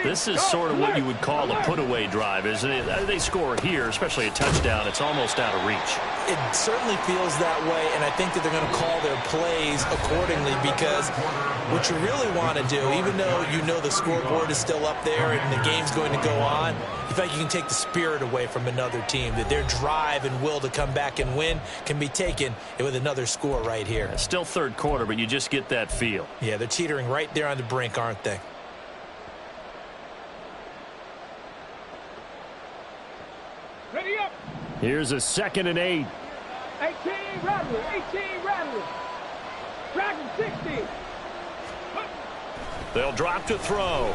This is sort of what you would call a put-away drive, isn't it? They score here, especially a touchdown. It's almost out of reach. It certainly feels that way, and I think that they're going to call their plays accordingly because what you really want to do, even though you know the scoreboard is still up there and the game's going to go on, in fact, you can take the spirit away from another team, that their drive and will to come back and win can be taken with another score right here. Still 3rd quarter, but you just get that feel. Yeah, they're teetering right there on the brink, aren't they? Ready up. Here's a 2nd and 8. 18 Rattler. 18 Rattler. Dragon 60. They'll drop to throw.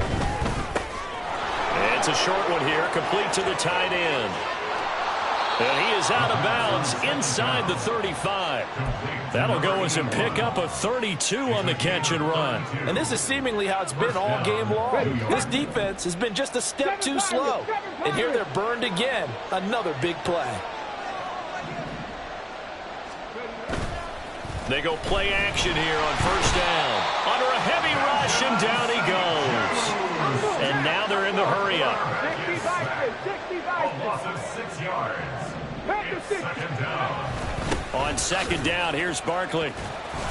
It's a short one here, complete to the tight end. And he is out of bounds inside the 35. That'll go as a pickup of 32 on the catch and run. And this is seemingly how it's been all game long. This defense has been just a step too slow. And here they're burned again. Another big play. They go play action here on 1st down. Under a heavy rush, and down he goes. And now they're in the hurry-up. 65. Loss of 6 yards. 2nd down. On 2nd down, here's Barkley.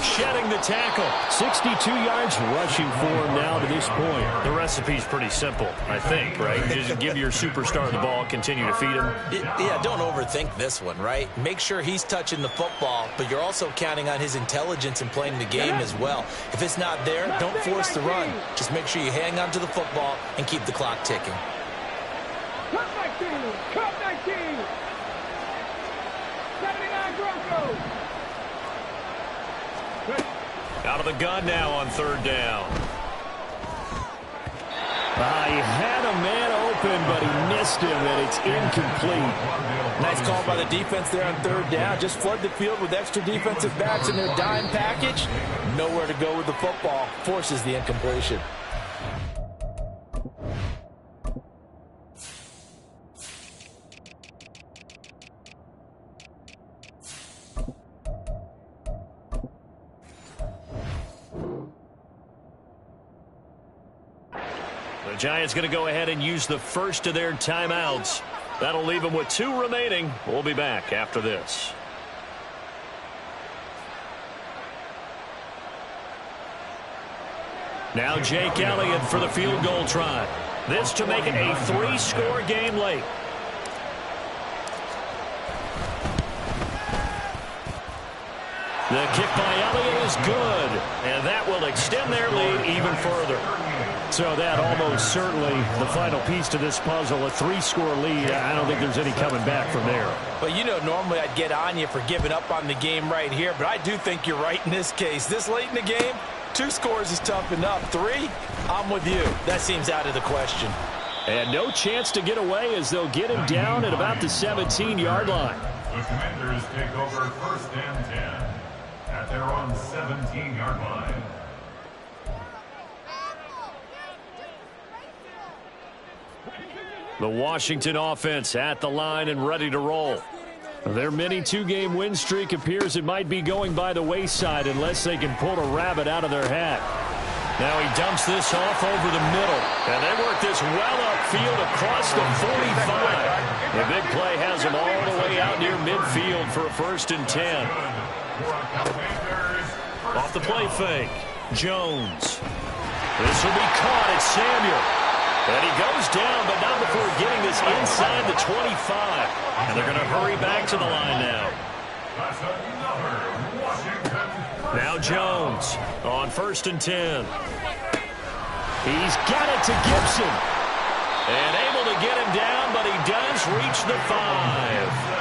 Shedding the tackle. 62 yards rushing for him now to this point. The recipe's pretty simple, I think, right? Just give your superstar the ball, continue to feed him. Yeah, don't overthink this one, right? Make sure he's touching the football, but you're also counting on his intelligence in playing the game as well. If it's not there, don't force the run. Just make sure you hang on to the football and keep the clock ticking. Cut 19. Cut 19. 79 Broncos. Out of the gun now on 3rd down. He had a man open, but he missed him, and it's incomplete. Nice call by the defense there on 3rd down. Just flood the field with extra defensive backs in their dime package. Nowhere to go with the football. Forces the incompletion. The Giants going to go ahead and use the first of their timeouts. That'll leave them with 2 remaining. We'll be back after this. Now Jake Elliott for the field goal try. This to make it a 3-score game late. The kick by Elliott is good, and that will extend their lead even further. So that almost certainly the final piece to this puzzle, a 3-score lead. I don't think there's any coming back from there. Well, you know, normally I'd get on you for giving up on the game right here, but I do think you're right in this case. This late in the game, 2 scores is tough enough. 3, I'm with you. That seems out of the question. And no chance to get away as they'll get him down at about the 17-yard line. The Commanders take over 1st and 10 at their own 17-yard line. The Washington offense at the line and ready to roll. Their mini two-game win streak appears it might be going by the wayside unless they can pull a rabbit out of their hat. Now he dumps this off over the middle. And they work this well upfield across the 45. The big play has them all the way out near midfield for a 1st and 10. Off the play fake. Jones. This will be caught at Samuel. And he goes down, but not before getting this inside the 25. And they're going to hurry back to the line now. Now Jones on 1st and 10. He's got it to Gibson. And able to get him down, but he does reach the 5.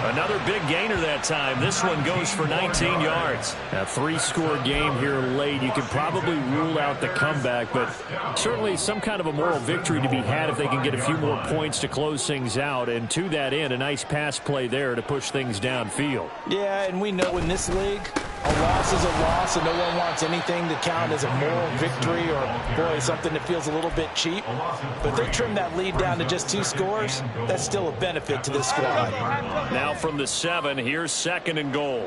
Another big gainer that time. This one goes for 19 yards. A 3-score game here late. You could probably rule out the comeback, but certainly some kind of a moral victory to be had if they can get a few more points to close things out. And to that end, a nice pass play there to push things downfield. Yeah, and we know in this league, a loss is a loss, and no one wants anything to count as a moral victory or, boy, something that feels a little bit cheap. But if they trim that lead down to just 2 scores, that's still a benefit to this squad. Now from the 7, here's 2nd and goal.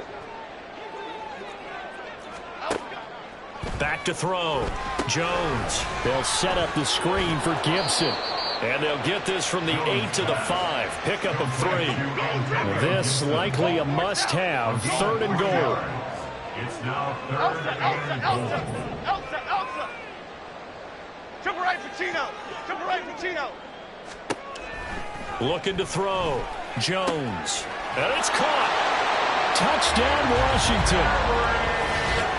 Back to throw. Jones. They'll set up the screen for Gibson. And they'll get this from the 8 to the 5. Pickup of 3. This likely a must-have. 3rd and goal. It's now 3rd and goal. Elsa! Triple right for Chino! Triple right for Chino! Looking to throw. Jones. And it's caught. Touchdown, Washington.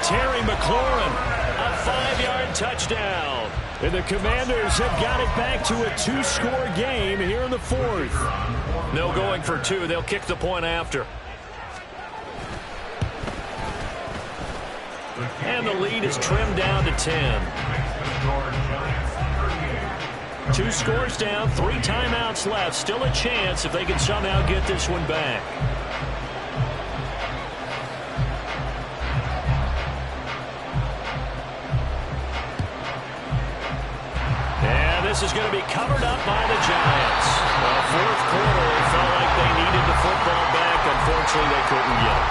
Terry McLaurin. A 5-yard touchdown. And the Commanders have got it back to a 2-score game here in the 4th. No going for 2. They'll kick the point after. And the lead is trimmed down to 10. 2 scores down, 3 timeouts left. Still a chance if they can somehow get this one back. And this is going to be covered up by the Giants. Well, 4th quarter, it felt like they needed the football back. Unfortunately, they couldn't get it.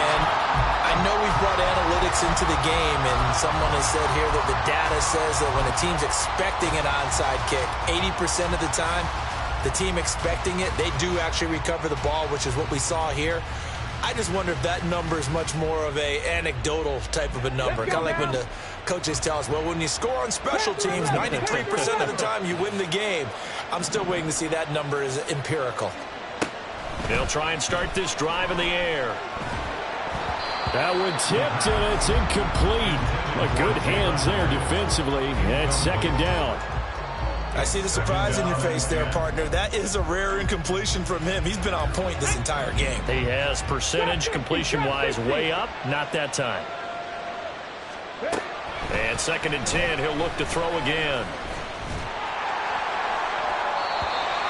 And I know we've brought analytics into the game, and someone has said here that the data says that when a team's expecting an onside kick, 80% of the time, the team expecting it, they do actually recover the ball, which is what we saw here. I just wonder if that number is much more of a anecdotal type of a number. Kind of like when the coaches tell us, well, when you score on special teams, 93% of the time you win the game. I'm still waiting to see that number is empirical. They'll try and start this drive in the air. That one tipped, and it's incomplete. Good hands there defensively. And 2nd down. I see the surprise in your face there, partner. That is a rare incompletion from him. He's been on point this entire game. He has percentage completion-wise way up. Not that time. And 2nd and 10. He'll look to throw again.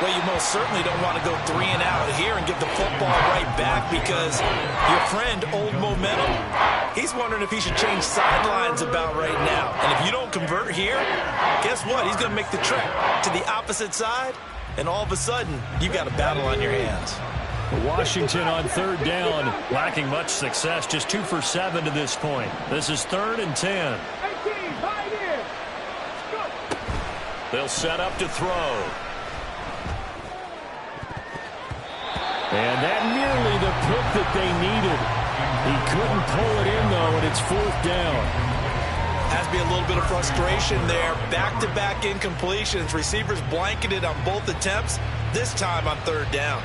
Well, you most certainly don't want to go 3 and out here and give the football right back because your friend, Old Momentum, he's wondering if he should change sidelines about right now. And if you don't convert here, guess what? He's going to make the trek to the opposite side, and all of a sudden, you've got a battle on your hands. Washington on 3rd down, lacking much success, just 2 for 7 to this point. This is 3rd and 10. They'll set up to throw. And that nearly the pick that they needed. He couldn't pull it in, though, and it's 4th down. Has to be a little bit of frustration there. Back-to-back incompletions. Receivers blanketed on both attempts, this time on 3rd down.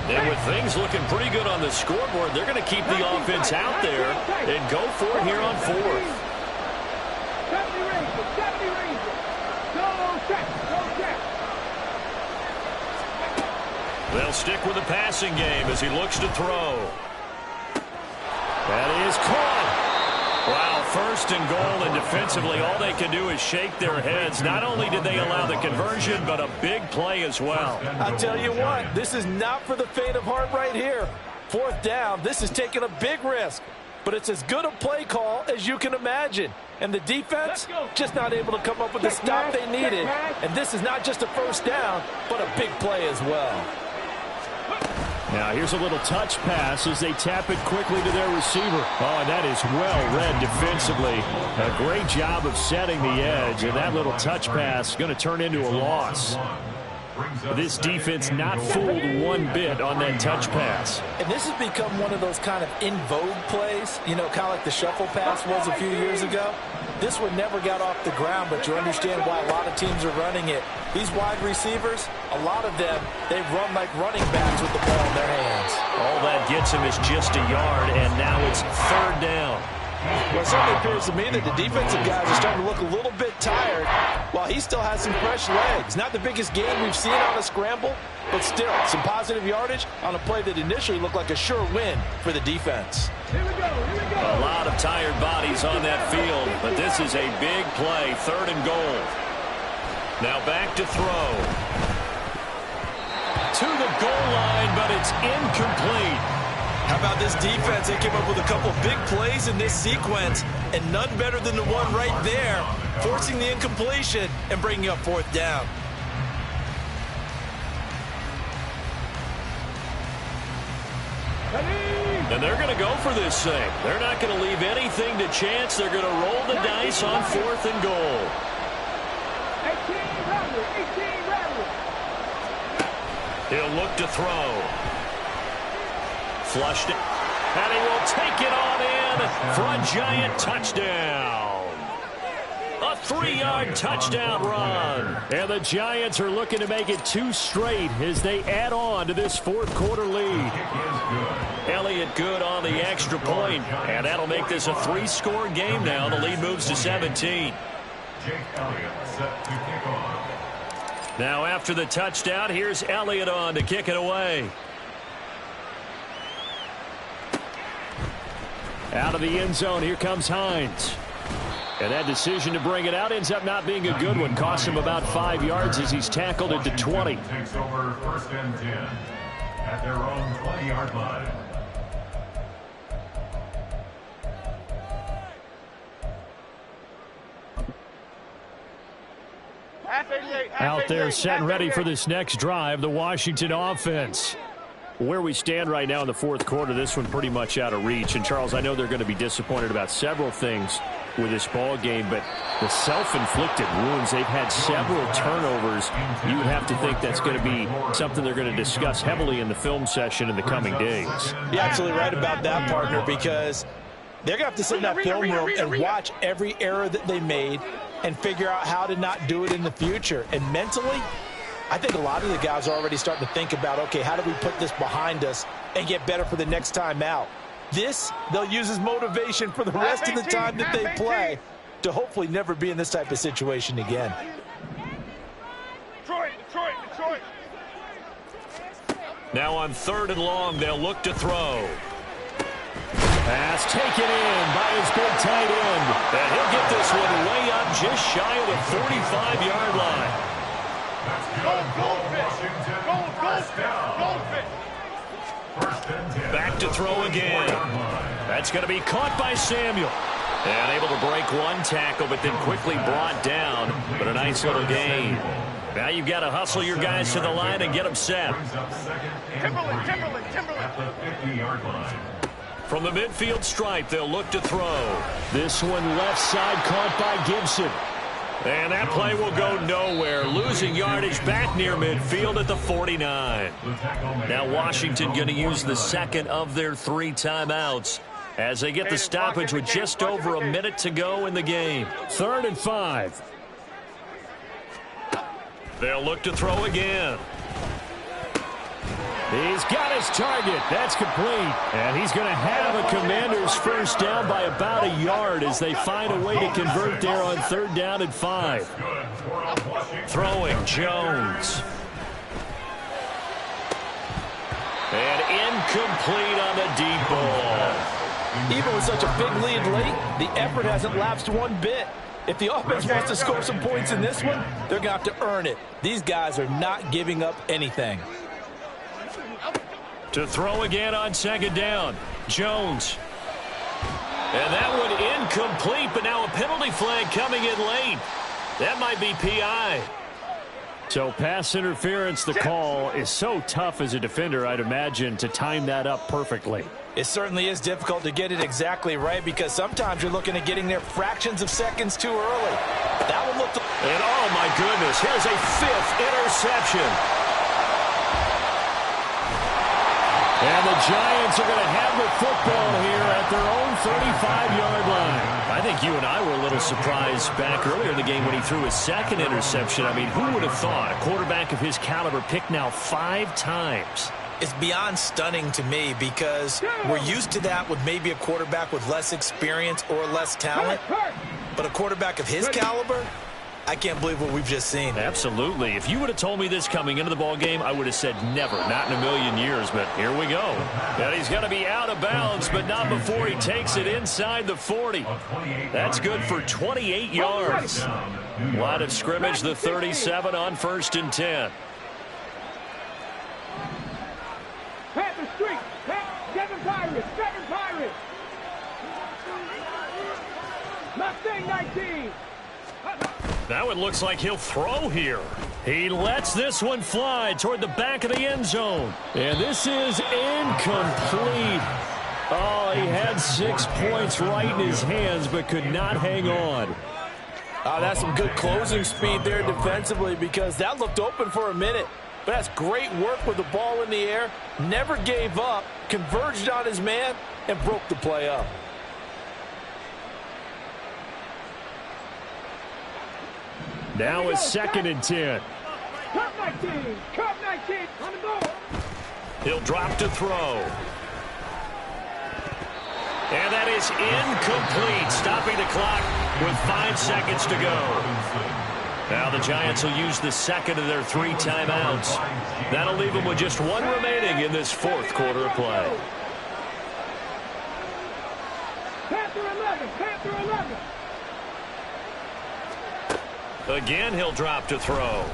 And with things looking pretty good on the scoreboard, they're going to keep the offense out there and go for it here on 4th. They'll stick with the passing game as he looks to throw. That is caught. Wow, first and goal, and defensively all they can do is shake their heads. Not only did they allow the conversion, but a big play as well. I'll tell you what, this is not for the faint of heart right here. Fourth down, this is taking a big risk, but it's as good a play call as you can imagine. And the defense just not able to come up with the stop they needed. And this is not just a first down, but a big play as well. Now here's a little touch pass as they tap it quickly to their receiver. Oh, and that is well read defensively. A great job of setting the edge, and that little touch pass is going to turn into a loss. This defense not fooled one bit on that touch pass. And this has become one of those kind of in vogue plays, you know, kind of like the shuffle pass was a few years ago. This one never got off the ground, but you understand why a lot of teams are running it. These wide receivers, a lot of them, they run like running backs with the ball in their hands. All that gets him is just a yard, and now it's third down. Well, it certainly appears to me that the defensive guys are starting to look a little bit tired while he still has some fresh legs. Not the biggest gain we've seen on a scramble, but still some positive yardage on a play that initially looked like a sure win for the defense. Here we go, here we go. A lot of tired bodies on that field, but this is a big play, third and goal. Now back to throw. To the goal line, but it's incomplete. How about this defense? They came up with a couple big plays in this sequence, and none better than the one right there, forcing the incompletion and bringing up fourth down. And they're going to go for this thing. They're not going to leave anything to chance. They're going to roll the dice on fourth and goal. 18 rattle. He'll look to throw. Flushed it, and he will take it on in for a giant touchdown. A 3-yard touchdown run. And the Giants are looking to make it 2 straight as they add on to this fourth quarter lead. Elliott good on the extra point, and that'll make this a 3-score game now. The lead moves to 17. Jake Elliott set to kick off. Now after the touchdown, here's Elliott on to kick it away. Out of the end zone, here comes Hines. And that decision to bring it out ends up not being a good one. Costs him about 5 yards as he's tackled it to 20. Takes over first and 10 at their own 20-yard line. Out there set and ready for this next drive, the Washington offense. Where we stand right now in the fourth quarter, this one pretty much out of reach. And, Charles, I know they're going to be disappointed about several things with this ball game, but the self-inflicted wounds, they've had several turnovers. You would have to think that's going to be something they're going to discuss heavily in the film session in the coming days. You're absolutely right about that, partner, because they're going to have to sit in that film room and watch every error that they made and figure out how to not do it in the future. And mentally, I think a lot of the guys are already starting to think about, okay, how do we put this behind us and get better for the next time out? This, they'll use as motivation for the rest of the time that they play to hopefully never be in this type of situation again. Detroit. Now on third and long, they'll look to throw. Pass taken in by his big tight end. And he'll get this one way up just shy of the 45-yard line. Back to throw again. That's going to be caught by Samuel. And able to break one tackle, but then quickly brought down. But a nice little gain. Now you've got to hustle your guys to the line and get them set. Timberland. From the midfield stripe, they'll look to throw. This one left side caught by Gibson. And that play will go nowhere. Losing yardage back near midfield at the 49. Now Washington going to use the second of their 3 timeouts as they get the stoppage with just over a minute to go in the game. 3rd and 5. They'll look to throw again. He's got his target. That's complete. And he's going to have a Commanders first down by about a yard as they find a way to convert there on 3rd down and 5. Throwing Jones. And incomplete on the deep ball. Even with such a big lead late, the effort hasn't lapsed one bit. If the offense wants to score some points in this one, they're going to have to earn it. These guys are not giving up anything. To throw again on second down, Jones. And that one incomplete, but now a penalty flag coming in late. That might be PI. So pass interference, the call is so tough as a defender, I'd imagine, to time that up perfectly. It certainly is difficult to get it exactly right because sometimes you're looking at getting there fractions of seconds too early. That one looked... And oh my goodness, here's a 5th interception. And the Giants are going to have the football here at their own 35-yard line. I think you and I were a little surprised back earlier in the game when he threw his 2nd interception. I mean, who would have thought a quarterback of his caliber picked now 5 times? It's beyond stunning to me because we're used to that with maybe a quarterback with less experience or less talent. But a quarterback of his caliber, I can't believe what we've just seen. Absolutely. If you would have told me this coming into the ball game, I would have said never, not in a million years. But here we go. And he's going to be out of bounds, but not before he takes it inside the 40. That's good for 28 yards. Line of scrimmage, the 37 on 1st and 10. Panther Street. Devin Pirates. Mustang 19. Now it looks like he'll throw here. He lets this one fly toward the back of the end zone. And this is incomplete. Oh, he had 6 points right in his hands, but could not hang on. Oh, that's some good closing speed there defensively because that looked open for a minute. But that's great work with the ball in the air. Never gave up, converged on his man, and broke the play up. Now it's 2nd and 10. Cup 19. On the ball. He'll drop to throw. And that is incomplete, stopping the clock with 5 seconds to go. Now the Giants will use the 2nd of their 3 timeouts. That'll leave them with just 1 remaining in this 4th quarter of play. Panther 11. Again, he'll drop to throw.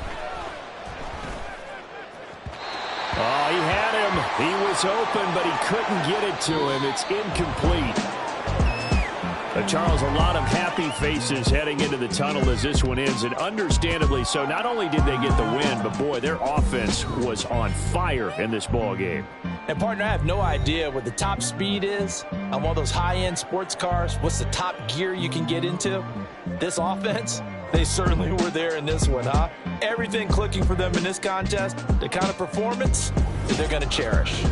Oh, he had him. He was open, but he couldn't get it to him. It's incomplete. Charles, a lot of happy faces heading into the tunnel as this one ends, and understandably so. Not only did they get the win, but, boy, their offense was on fire in this ball game. And, partner, I have no idea what the top speed is on one of those high-end sports cars. What's the top gear you can get into? This offense, they certainly were there in this one, huh? Everything clicking for them in this contest, the kind of performance that they're going to cherish.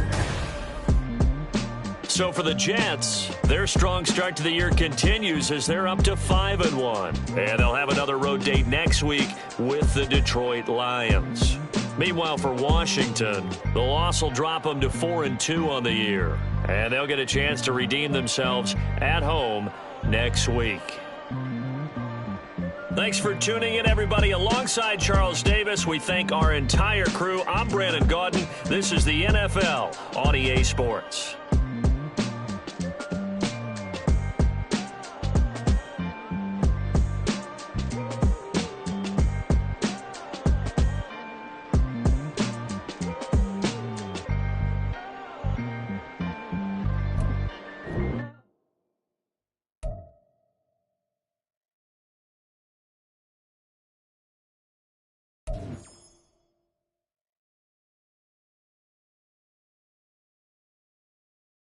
So for the Jets, their strong start to the year continues as they're up to 5-1. And they'll have another road date next week with the Detroit Lions. Meanwhile, for Washington, the loss will drop them to 4-2 on the year. And they'll get a chance to redeem themselves at home next week. Thanks for tuning in, everybody. Alongside Charles Davis, we thank our entire crew. I'm Brandon Gaudin. This is the NFL on EA Sports.